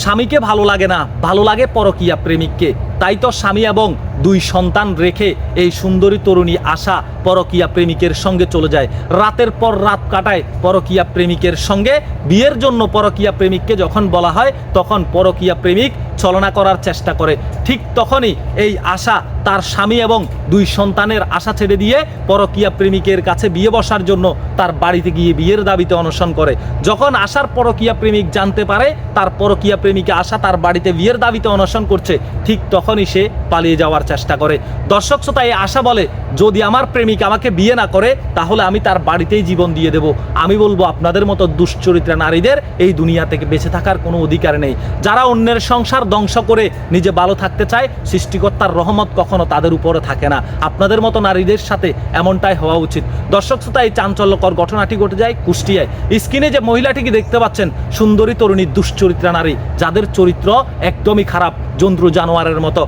স্বামীকে ভালো লাগে না, ভালো লাগে পরকীয়া প্রেমিককে। তাই তো স্বামী এবং 2 সন্তান রেখে এই সুন্দরী তরুণী আশা পরকীয়া প্রেমিকের সঙ্গে চলে যায়, রাতের পর রাত কাটায় পরকীয়া প্রেমিকের সঙ্গে। বিয়ের জন্য পরকীয়া প্রেমিককে যখন বলা হয় তখন পরকীয়া প্রেমিক ছলনা করার চেষ্টা করে। ঠিক তখনই এই আশা তার স্বামী এবং 2 সন্তানের আশা ছেড়ে দিয়ে পরকীয়া প্রেমিকের কাছে বিয়ে বসার জন্য তার বাড়িতে গিয়ে বিয়ের দাবিতে অনশন করে। যখন আশার পরকীয়া প্রেমিক জানতে পারে তার পরকীয়া প্রেমিকে আশা তার বাড়িতে বিয়ের দাবিতে অনশন করছে, ঠিক তখনই সে পালিয়ে যাওয়ার চেষ্টা করে। দর্শক শ্রোতা, এই আশা বলে, যদি আমার প্রেমিক আমাকে বিয়ে না করে তাহলে আমি তার বাড়িতেই জীবন দিয়ে দেব। আমি বলবো, আপনাদের মতো দুশ্চরিত্রা নারীদের এই দুনিয়া থেকে বেঁচে থাকার কোনো অধিকার নেই। যারা অন্যের সংসার ধ্বংস করে নিজে ভালো থাকতে চায়, সৃষ্টিকর্তার রহমত কখনো তাদের উপরে থাকে না। আপনাদের মতো নারীদের সাথে এমনটাই হওয়া উচিত। দর্শক শ্রোতা, এই চাঞ্চল্যকর ঘটনাটি ঘটে যায় কুষ্টিয়ায়। স্ক্রিনে যে মহিলাটিকে দেখতে পাচ্ছেন, সুন্দরী তরুণী দুশ্চরিত্রা নারী, যাদের চরিত্র একদমই খারাপ, জন্তু জানোয়ারের মতো।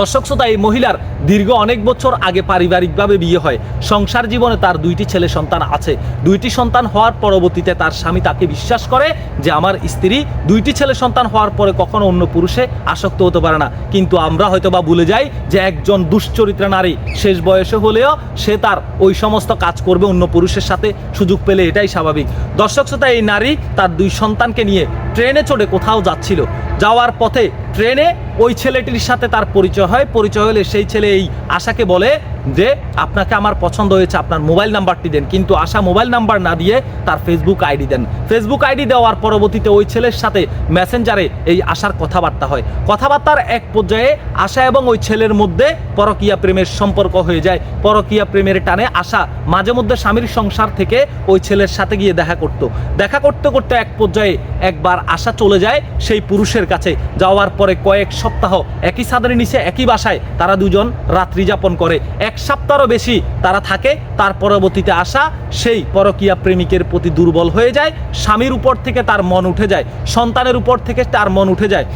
দর্শক শ্রোতা, এই মহিলার দীর্ঘ অনেক বছর আগে পারিবারিকভাবে বিয়ে হয়। সংসার জীবনে তার 2টি ছেলে সন্তান আছে। 2টি সন্তান হওয়ার পরবর্তীতে তার স্বামী তাকে বিশ্বাস করে যে আমার স্ত্রী 2টি ছেলে সন্তান হওয়ার পরে কখনো অন্য পুরুষে আসক্ত হতে পারে না। কিন্তু আমরা হয়তো বা ভুলে যাই যে একজন দুশ্চরিত্রা নারী শেষ বয়সে হলেও সে তার ওই সমস্ত কাজ করবে অন্য পুরুষের সাথে সুযোগ পেলে, এটাই স্বাভাবিক। দর্শক শ্রোতা, এই নারী তার 2 সন্তানকে নিয়ে ট্রেনে চড়ে কোথাও যাচ্ছিল। যাওয়ার পথে ট্রেনে ওই ছেলেটির সাথে তার পরিচয় হয়। পরিচয় হলে সেই ছেলে এই আশাকে বলে যে আপনাকে আমার পছন্দ হয়েছে, আপনার মোবাইল নাম্বারটি দেন। কিন্তু আশা মোবাইল নাম্বার না দিয়ে তার ফেসবুক আইডি দেন। ফেসবুক আইডি দেওয়ার পরবর্তীতে ওই ছেলের সাথে মেসেঞ্জারে এই আশার কথাবার্তা হয়। কথাবার্তার এক পর্যায়ে আশা এবং ওই ছেলের মধ্যে পরকীয়া প্রেমের সম্পর্ক হয়ে যায়। পরকীয়া প্রেমের টানে আশা মাঝে মধ্যে স্বামীর সংসার থেকে ওই ছেলের সাথে গিয়ে দেখা করতে করতে এক পর্যায়ে একবার আশা চলে যায় সেই পুরুষের কাছে। যাওয়ার পরে কয়েক সপ্তাহ একই ছাদের নিচে একই বাসায় তারা 2 জন রাত্রি যাপন করে। 1 সপ্তাহেরও বেশি তারা থাকে। তার পরবর্তীতে আশা সেই পরকীয়া প্রেমিকের প্রতি দুর্বল হয়ে যায়। স্বামীর উপর থেকে তার মন উঠে যায়, সন্তানের উপর থেকে তার মন উঠে যায়।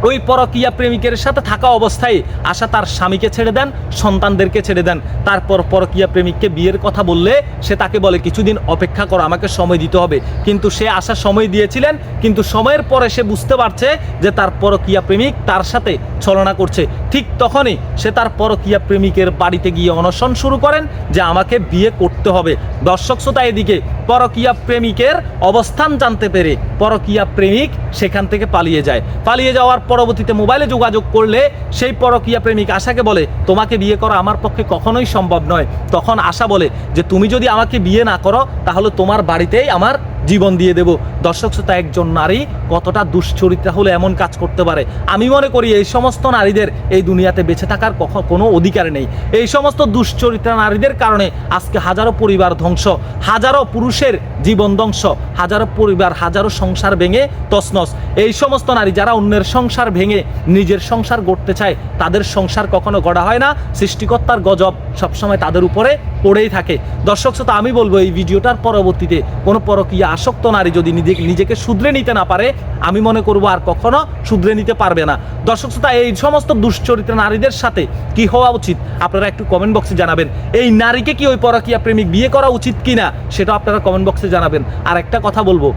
ওই পরকীয়া প্রেমিকের সাথে থাকা অবস্থায় আশা তার স্বামীকে ছেড়ে দেন, সন্তানদেরকে ছেড়ে দেন। তারপর পরকীয়া প্রেমিককে বিয়ের কথা বললে সে তাকে বলে কিছুদিন অপেক্ষা করো, আমাকে সময় দিতে হবে। কিন্তু সে আশা সময় দিয়েছিলেন, কিন্তু সময়ের পরে সে বুঝতে পারছে যে তার পরকীয়া প্রেমিক তার সাথে ছলনা করছে। ঠিক তখনই সে তার পরকীয়া প্রেমিকের বাড়িতে গিয়ে অনশন শুরু করেন যে আমাকে বিয়ে করতে হবে। দর্শক শ্রোতা, এদিকে পরকীয়া প্রেমিকের অবস্থান জানতে পেরে পরকীয়া প্রেমিক সেখান থেকে পালিয়ে যায়। পালিয়ে যাওয়ার পরবর্তীতে মোবাইলে যোগাযোগ করলে সেই পরকীয়া প্রেমিক আশাকে বলে তোমাকে বিয়ে করা আমার পক্ষে কখনোই সম্ভব নয়। তখন আশা বলে যে তুমি যদি আমাকে বিয়ে না করো তাহলে তোমার বাড়িতেই আমার জীবন দিয়ে দেব। দর্শক শ্রোতা, একজন নারী কতটা দুশ্চরিত্রা হলে এমন কাজ করতে পারে? আমি মনে করি এই সমস্ত নারীদের এই দুনিয়াতে বেঁচে থাকার কোনো অধিকার নেই। এই সমস্ত দুশ্চরিত্রা নারীদের কারণে আজকে হাজারো পরিবার ধ্বংস, হাজারো পুরুষের জীবন ধ্বংস, হাজারো পরিবার, হাজারো সংসার ভেঙে তছনছ। এই সমস্ত নারী যারা অন্যের সংসার ভেঙে নিজের সংসার গড়তে চায়, তাদের সংসার কখনো গড়া হয় না। সৃষ্টিকর্তার গজব সবসময় তাদের উপরে পড়েই থাকে। দর্শক শ্রোতা, আমি বলবো এই ভিডিওটার পরবর্তীতে কোনো পরকীয়া আসক্ত নারী যদি নিজেকে শুধরে নিতে না পারে, আমি মনে করবো আর কখনো শুধরে নিতে পারবে না। দর্শক শ্রোতা, এই সমস্ত দুশ্চরিত্রা নারীদের সাথে কি হওয়া উচিত আপনারা একটু কমেন্ট বক্সে জানাবেন। এই নারীকে কি ওই পরকীয়া প্রেমিক বিয়ে করা উচিত কিনা সেটা আপনারা কমেন্ট বক্সে জানাবেন। আর একটা কথা বলবো,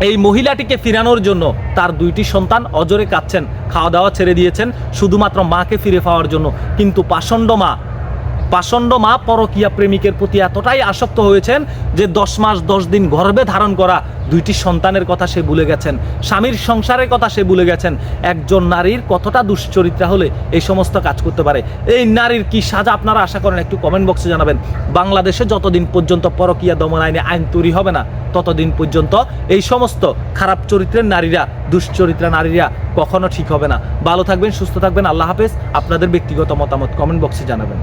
এই মহিলাটিকে ফিরানোর জন্য তার 2টি সন্তান অজরে কাঁদছেন, খাওয়া দাওয়া ছেড়ে দিয়েছেন শুধুমাত্র মাকে ফিরে পাওয়ার জন্য। কিন্তু পাষণ্ড মা পরকীয়া প্রেমিকের প্রতি এতটাই আসক্ত হয়েছেন যে 10 মাস 10 দিন গর্ভে ধারণ করা 2টি সন্তানের কথা সে ভুলে গেছেন, স্বামীর সংসারের কথা সে ভুলে গেছেন। একজন নারীর কতটা দুশ্চরিত্রা হলে এই সমস্ত কাজ করতে পারে? এই নারীর কি সাজা আপনারা আশা করেন একটু কমেন্ট বক্সে জানাবেন। বাংলাদেশে যতদিন পর্যন্ত পরকীয়া দমন আইনে আইন তৈরি হবে না, ততদিন পর্যন্ত এই সমস্ত খারাপ চরিত্রের নারীরা, দুশ্চরিত্রা নারীরা কখনো ঠিক হবে না। ভালো থাকবেন, সুস্থ থাকবেন। আল্লাহ হাফেজ। আপনাদের ব্যক্তিগত মতামত কমেন্ট বক্সে জানাবেন।